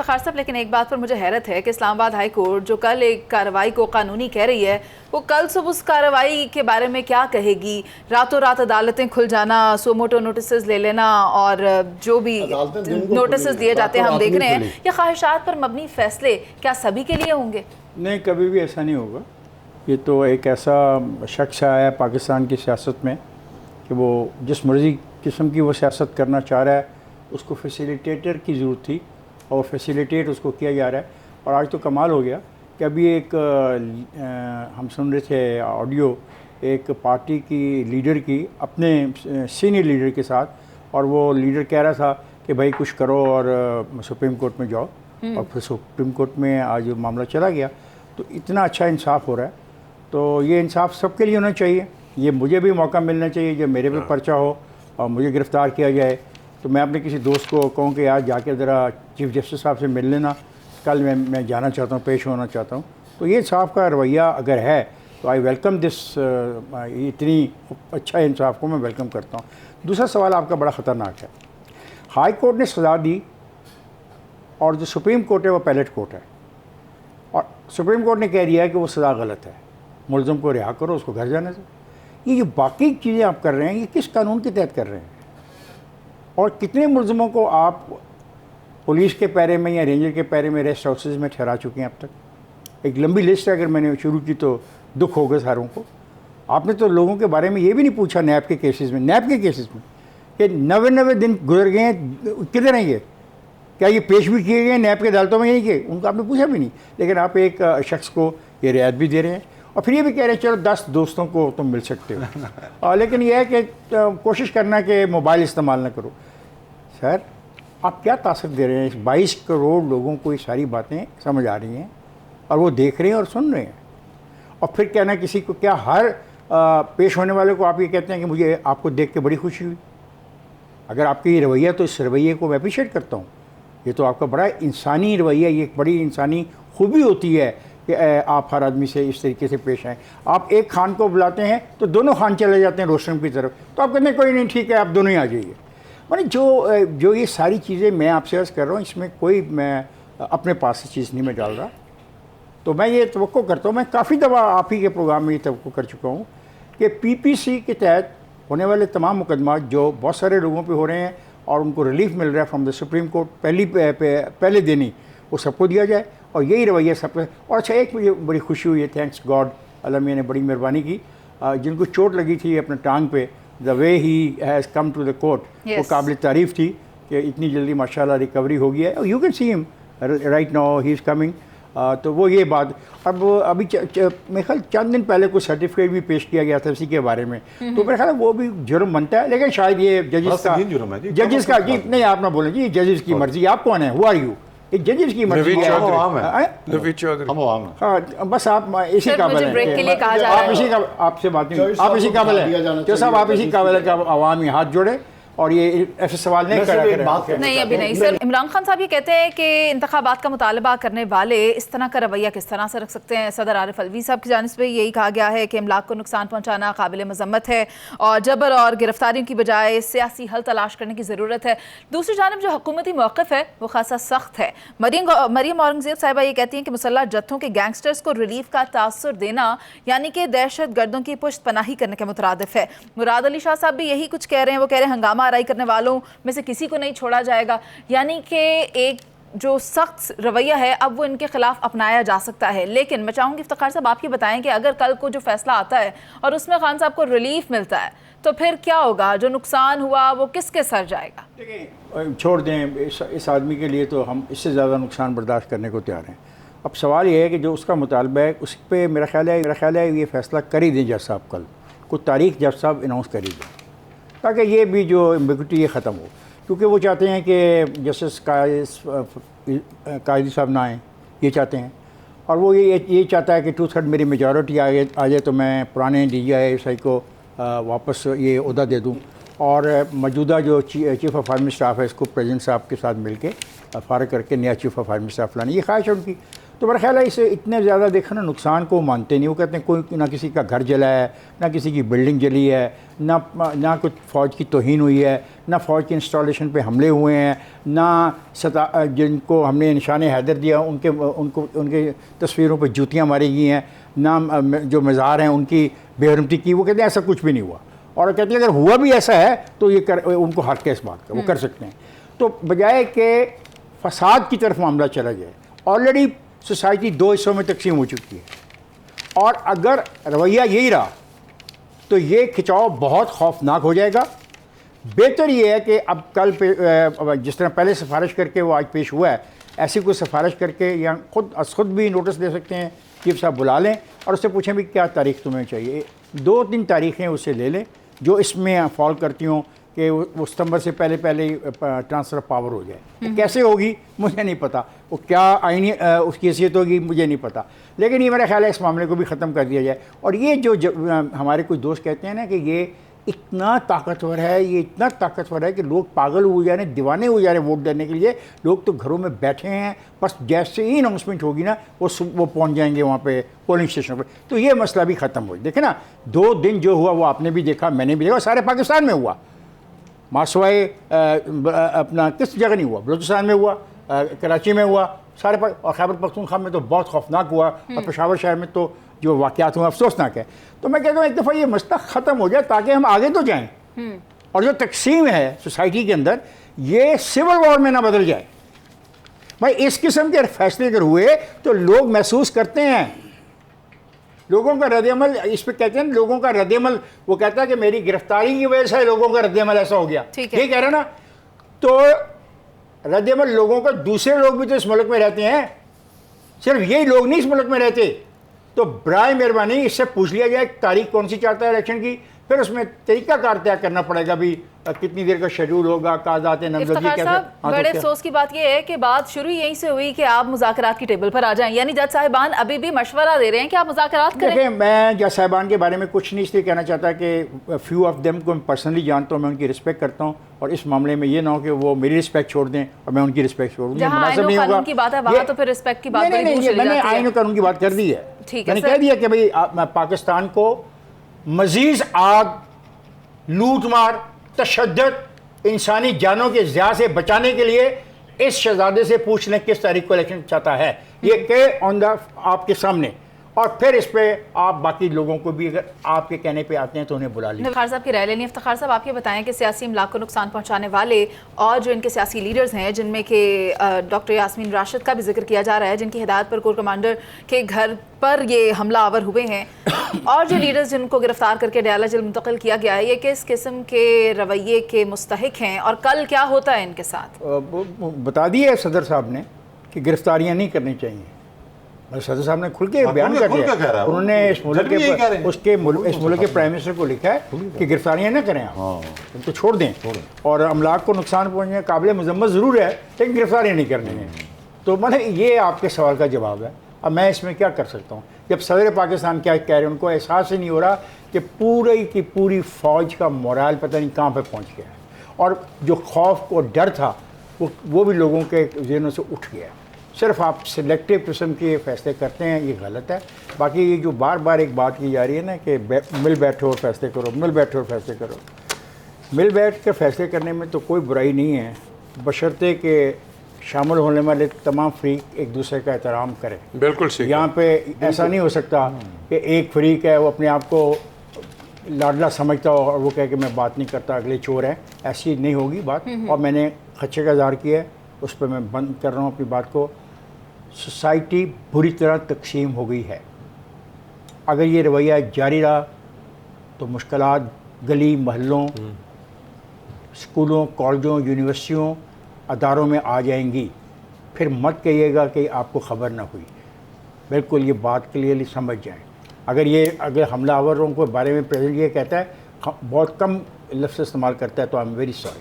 इफ्तिखार साहब, लेकिन एक बात पर मुझे हैरत है कि इस्लामाबाद हाई कोर्ट जो कल एक कार्रवाई को कानूनी कह रही है, वो कल सुबह उस कार्रवाई के बारे में क्या कहेगी? रातों रात अदालतें खुल जाना, सोमोटो नोटिस ले लेना और जो भी नोटिस दिए जाते हैं हम देख रहे हैं, ये ख्वाहिशात पर मबनी फैसले क्या सभी के लिए होंगे? नहीं, कभी भी ऐसा नहीं होगा। ये तो एक ऐसा शख्स आया है पाकिस्तान की सियासत में कि वो जिस मर्ज़ी किस्म की वो सियासत करना चाह रहा है, उसको फैसिलिटेटर की ज़रूरत थी और फैसिलिटेट उसको किया जा रहा है। और आज तो कमाल हो गया कि अभी एक हम सुन रहे थे ऑडियो एक पार्टी की लीडर की अपने सीनियर लीडर के साथ, और वो लीडर कह रहा था कि भाई कुछ करो और सुप्रीम कोर्ट में जाओ, और फिर सुप्रीम कोर्ट में आज मामला चला गया। तो इतना अच्छा इंसाफ हो रहा है। तो ये इंसाफ सबके लिए होना चाहिए। ये मुझे भी मौका मिलना चाहिए जब मेरे पे पर्चा हो और मुझे गिरफ़्तार किया जाए तो मैं अपने किसी दोस्त को कहूँ कि यार जाके ज़रा चीफ़ जस्टिस साहब से मिल लेना, कल मैं जाना चाहता हूँ, पेश होना चाहता हूँ। तो ये इंसाफ का रवैया अगर है तो आई वेलकम दिस, इतनी अच्छा इंसाफ को मैं वेलकम करता हूँ। दूसरा सवाल आपका बड़ा ख़तरनाक है। हाई कोर्ट ने सज़ा दी और जो सुप्रीम कोर्ट है वो पैलेट कोर्ट है, और सुप्रीम कोर्ट ने कह दिया है कि वो सज़ा गलत है, मुलज़म को रिहा करो, उसको घर जाने से। ये जो बाकी चीज़ें आप कर रहे हैं ये किस कानून के तहत कर रहे हैं? और कितने मुलज़मों को आप पुलिस के पैरे में या रेंजर के पैरे में रेस्ट हाउसेज में ठहरा चुके हैं अब तक? एक लंबी लिस्ट है, अगर मैंने शुरू की तो दुख होगा सारों को। आपने तो लोगों के बारे में ये भी नहीं पूछा नैब के केसेस में कि 99 दिन गुजर गए हैं, किधर हैं ये? क्या ये पेश भी किए गए नैब के अदालतों में? नहीं किए, उनको आपने पूछा भी नहीं। लेकिन आप एक शख्स को ये रियायत भी दे रहे हैं और फिर ये भी कह रहे हैं चलो 10 दोस्तों को तुम मिल सकते हो। लेकिन यह है कि कोशिश करना कि मोबाइल इस्तेमाल ना करो। सर, आप क्या तासर दे रहे हैं? 22 करोड़ लोगों को ये सारी बातें समझ आ रही हैं और वो देख रहे हैं और सुन रहे हैं, और फिर कहना किसी को, क्या हर पेश होने वाले को आप ये कहते हैं कि मुझे आपको देख के बड़ी खुशी हुई? अगर आपकी ये रवैया, तो इस रवैये को मैं अप्रीशिएट करता हूँ। ये तो आपका बड़ा इंसानी रवैया, ये एक बड़ी इंसानी खूबी होती है कि आप हर आदमी से इस तरीके से पेश आएँ। आप एक खान को बुलाते हैं तो दोनों खान चले जाते हैं रोस्टरम की तरफ, तो आप कहते हैं कोई नहीं, ठीक है, आप दोनों ही आ जाइए। मैंने जो ये सारी चीज़ें मैं आपसे अर्ज़ कर रहा हूँ, इसमें कोई मैं अपने पास से चीज़ नहीं मैं डाल रहा। तो मैं ये तवक्को करता हूँ, मैं काफ़ी दफ़ा आप ही के प्रोग्राम में ये तवक्को कर चुका हूँ कि PPC के तहत होने वाले तमाम मुकदमात जो बहुत सारे लोगों पे हो रहे हैं और उनको रिलीफ मिल रहा है फ्रॉम द सुप्रीम कोर्ट पहले दिन ही, वो सबको दिया जाए। और यही रवैया सब। और अच्छा, एक मुझे बड़ी खुशी हुई है, थैंक्स गॉड, अल्लाह मियां ने बड़ी मेहरबानी की। जिनको चोट लगी थी अपने टांग पे, the way he has come to the court, वो काबिल तारीफ़ थी कि इतनी जल्दी माशाल्लाह रिकवरी हो गई है। You can see him right now, he is coming. तो वो ये बात, अब अभी मेरे ख्याल चंद दिन पहले कुछ सर्टिफिकेट भी पेश किया गया था उसी के बारे में, तो मेरे ख्याल वो भी जुर्म बनता है। लेकिन शायद ये जजेस का जी, नहीं आप ना बोलें जी, जजेस की मर्जी। आप कौन है? Who are you? ये जजेस की मर्जी है। हाँ, बस आप इसी काबिल हैं, आप इसी का, आपसे बात नहीं, आप इसी काबिल हैं जो साहब, आप इसी काबिल है कि आवाम हाथ जोड़े और ये ऐसे सवाल नहीं करा। नहीं, अभी नहीं सर। इमरान खान साहब ये कहते हैं कि इंतखाबात का मुतालबा करने वाले इस तरह का रवैया किस तरह से रख सकते हैं? सदर आरिफ अलवी साहब की जानिब से यही कहा गया है कि इमलाक को नुकसान पहुंचाना काबिल मजम्मत है और जबर और गिरफ्तारियों की बजाय सियासी हल तलाश करने की ज़रूरत है। दूसरी जानिब जो हुकूमती मौक़िफ़ है वो खासा सख्त है। मरियम औरंगज़ेब साहिबा ये कहती हैं कि मुसल्लह जत्थों के गैंगस्टर्स को रिलीफ का तासुर देना यानी कि दहशत गर्दों की पुश्त पनाही करने के मुतरादिफ है। मुराद अली शाह साहब भी यही कुछ कह रहे हैं। वो कह रहे हैं हंगामा आराई करने वालों में से किसी को नहीं छोड़ा जाएगा, यानी कि एक जो सख्त रवैया है अब वो इनके खिलाफ अपनाया जा सकता है। लेकिन मैं चाहूंगी इफ्तिखार साहब आप ये बताएं कि अगर कल को जो फैसला आता है और उसमें खान साहब को रिलीफ मिलता है तो फिर क्या होगा? जो नुकसान हुआ वो किसके सर जाएगा? देखिए, छोड़ दें, इस आदमी के लिए तो हम इससे ज़्यादा नुकसान बर्दाश्त करने को तैयार हैं। अब सवाल ये है कि जो उसका मुतालबा है उस पर मेरा ख्याल है ये फैसला कर ही दें जज साहब, कल कुछ तारीख जज साहब अनाउंस कर ही दें, ताकि ये भी जो एम्बिग्विटी ये ख़त्म हो। क्योंकि वो चाहते हैं कि जस्टिस कायदी साहब ना आएँ, ये चाहते हैं। और वो ये चाहता है कि 2/3 मेरी मेजॉरिटी आ जाए तो मैं पुराने DGI को वापस ये ओहदा दे दूँ और मौजूदा जो चीफ़ ऑफ आर्मी स्टाफ है इसको प्रेसिडेंट साहब के साथ मिल के फ़ारग करके नया चीफ़ ऑफ आर्मी स्टाफ लाने, ये ख्वाहिश है उनकी। तो मेरा ख्याल है इसे इतने ज़्यादा देखा ना नुकसान को मानते नहीं। वो कहते हैं कोई ना किसी का घर जला है, ना किसी की बिल्डिंग जली है, ना कुछ फ़ौज की तौहीन हुई है, ना फ़ौज के इंस्टॉलेशन पे हमले हुए हैं, ना जिनको हमने निशान हैदर दिया उनके तस्वीरों पर जूतियाँ मारी गई हैं, ना जो मज़ार हैं उनकी बेहरमती की। वो कहते हैं ऐसा कुछ भी नहीं हुआ। और कहते हैं अगर हुआ भी ऐसा है तो उनको हक है इस बात का, वो कर सकते हैं। तो बजाय कि फसाद की तरफ मामला चला जाए, ऑलरेडी सोसाइटी दो हिस्सों में तकसीम हो चुकी है और अगर रवैया यही रहा तो ये खिंचाव बहुत खौफनाक हो जाएगा। बेहतर ये है कि अब कल पे जिस तरह पहले सिफारिश करके वो आज पेश हुआ है, ऐसी कोई सिफारिश करके या खुद भी नोटिस दे सकते हैं, चीफ साहब बुला लें और उससे पूछें भी क्या तारीख तुम्हें चाहिए। 2-3 तारीखें उससे ले लें जो इसमें फॉल करती हों कि वो सितंबर से पहले ट्रांसफ़र ऑफ पावर हो जाए। कैसे होगी मुझे नहीं पता, वो क्या आईनी उसकी हैसियत होगी मुझे नहीं पता, लेकिन ये मेरा ख्याल है इस मामले को भी ख़त्म कर दिया जाए। और ये जो हमारे कुछ दोस्त कहते हैं ना कि ये इतना ताकतवर है, ये इतना ताकतवर है कि लोग पागल हो जा रहे हैं, दीवाने हो जा रहे हैं वोट देने के लिए। लोग तो घरों में बैठे हैं, बस जैसे ही अनाउंसमेंट होगी ना वो पहुंच जाएंगे वहाँ पे पोलिंग स्टेशन पर। तो ये मसला भी ख़त्म हो। देखे ना 2 दिन जो हुआ वो आपने भी देखा, मैंने भी देखा, सारे पाकिस्तान में हुआ। मासवाए अपना किस जगह नहीं हुआ, बलूचिस्तान में हुआ, कराची में हुआ, सारे और खैबर पख्तूनख्वा में तो बहुत खौफनाक हुआ, और पेशावर शहर में तो जो वाक़यात हुए अफसोसनाक है। तो मैं कहता हूँ एक दफ़ा ये मसला ख़त्म हो जाए ताकि हम आगे तो जाएं और जो तकसीम है सोसाइटी के अंदर ये सिविल वॉर में ना बदल जाए। भाई इस किस्म के फैसले अगर हुए तो लोग महसूस करते हैं, लोगों का रद्द-ए-अमल, इस पे कहते हैं लोगों का रद्द-ए-अमल, वो कहता है कि मेरी गिरफ्तारी की वजह से लोगों का रद्द-ए-अमल ऐसा हो गया, ये कह रहे ना। तो रद्द-ए-अमल लोगों का, दूसरे लोग भी तो इस मुल्क में रहते हैं, सिर्फ यही लोग नहीं इस मुल्क में रहते। तो बराए मेहरबानी इससे पूछ लिया जाए तारीख कौन सी चाहता है इलेक्शन की, फिर उसमें तरीकाकार तय करना पड़ेगा भी कितनी देर का शेड्यूल होगा, कागजात नामजदगी कैसे। बड़े अफसोस की बात यह है कि बात शुरू यहीं से हुई कि आप मुज़ाकरात की टेबल पर आ जाएं, यानी जज साहिबान अभी भी मशवरा दे रहे हैं कि आप मुज़ाकरात करें। देखिए मैं जज साहिबान के बारे में कुछ नहीं इसलिए कहना चाहता कि फ्यू ऑफ देम को मैं पर्सनली जानता हूँ, मैं उनकी रिस्पेक्ट करता हूँ, और इस मामले में ये ना हो कि वो मेरी रिस्पेक्ट छोड़ दें और मैं उनकी रिस्पेक्ट छोड़ दूँ। कानून की बात है वहाँ तो फिर रिस्पेक्ट की बात मैंने आइन और कानून की बात कर दी है। मैंने कह दिया कि भाई पाकिस्तान को मजीद आग, लूट मार, तशद्दुद, इंसानी जानों के ज़िया से बचाने के लिए इस शहजादे से पूछ लें किस तारीख को इलेक्शन चाहता है, ये के ऑन द आपके सामने, और फिर इस पे आप बाकी लोगों को भी अगर आपके कहने पे आते हैं तो उन्हें बुला लीजिए। इफ्तिखार साहब की राय लेनी। इफ्तिखार साहब आप ये बताएं कि सियासी इमलाक को नुकसान पहुंचाने वाले और जो इनके सियासी लीडर्स हैं, जिनमें कि डॉक्टर यास्मीन राशिद का भी जिक्र किया जा रहा है, जिनकी हिदायत पर कोर कमांडर के घर पर ये हमला आवर हुए हैं, और जो लीडर्स जिनको गिरफ्तार करके डयाला जेल मुंतकिल किया गया है, ये किस किस्म के रवैये के मुस्तहिक हैं और कल क्या होता है इनके साथ? बता दिए सदर साहब ने कि गिरफ्तारियाँ नहीं करनी चाहिए। सदर साहब ने खुल के बयान कर दिया, उन्होंने इस मुल्क के प्राइम मिनिस्टर को लिखा है कि गिरफ्तारियाँ न करें, आप उनको छोड़ दें, और अमलाक को नुकसान पहुँचने काबिल मजम्मत ज़रूर है लेकिन गिरफ्तारियाँ नहीं करनी है। तो मैंने ये आपके सवाल का जवाब है। अब मैं इसमें क्या कर सकता हूँ जब सदर पाकिस्तान क्या कह रहे हैं, उनको एहसास ही नहीं हो रहा कि पूरी की पूरी फ़ौज का मोराल पता नहीं कहाँ पर पहुँच गया है, और जो खौफ और डर था वो भी लोगों के ज़हनों से उठ गया। सिर्फ आप सिलेक्टिव किस्म के फैसले करते हैं, ये गलत है। बाकी ये जो बार बार एक बात की जा रही है ना कि मिल बैठो और फैसले करो, मिल बैठो और फैसले करो, मिल बैठ के फैसले करने में तो कोई बुराई नहीं है, बशर्ते कि शामिल होने वाले तमाम फ्रीक एक दूसरे का एहतराम करें। बिल्कुल सही। यहाँ पे ऐसा नहीं हो सकता कि एक फ्रीक है वो अपने आप को लाडला समझता हो और वो कहे कि मैं बात नहीं करता, अगले चोर हैं, ऐसी नहीं होगी बात। और मैंने खदशे का इज़हार किया है, उस पर मैं बंद कर रहा हूँ अपनी बात को। सोसाइटी बुरी तरह तकसीम हो गई है। अगर ये रवैया जारी रहा तो मुश्किलात गली मोहल्लों, स्कूलों, कॉलेजों, यूनिवर्सिटियों, अदारों में आ जाएंगी। फिर मत कहिएगा कि आपको ख़बर ना हुई। बिल्कुल ये बात क्लियरली समझ जाएं। अगर हमलावरों के बारे में प्रेसिडेंट ये कहता है बहुत कम लफ्ज़ इस्तेमाल करता है तो आई एम वेरी सॉरी।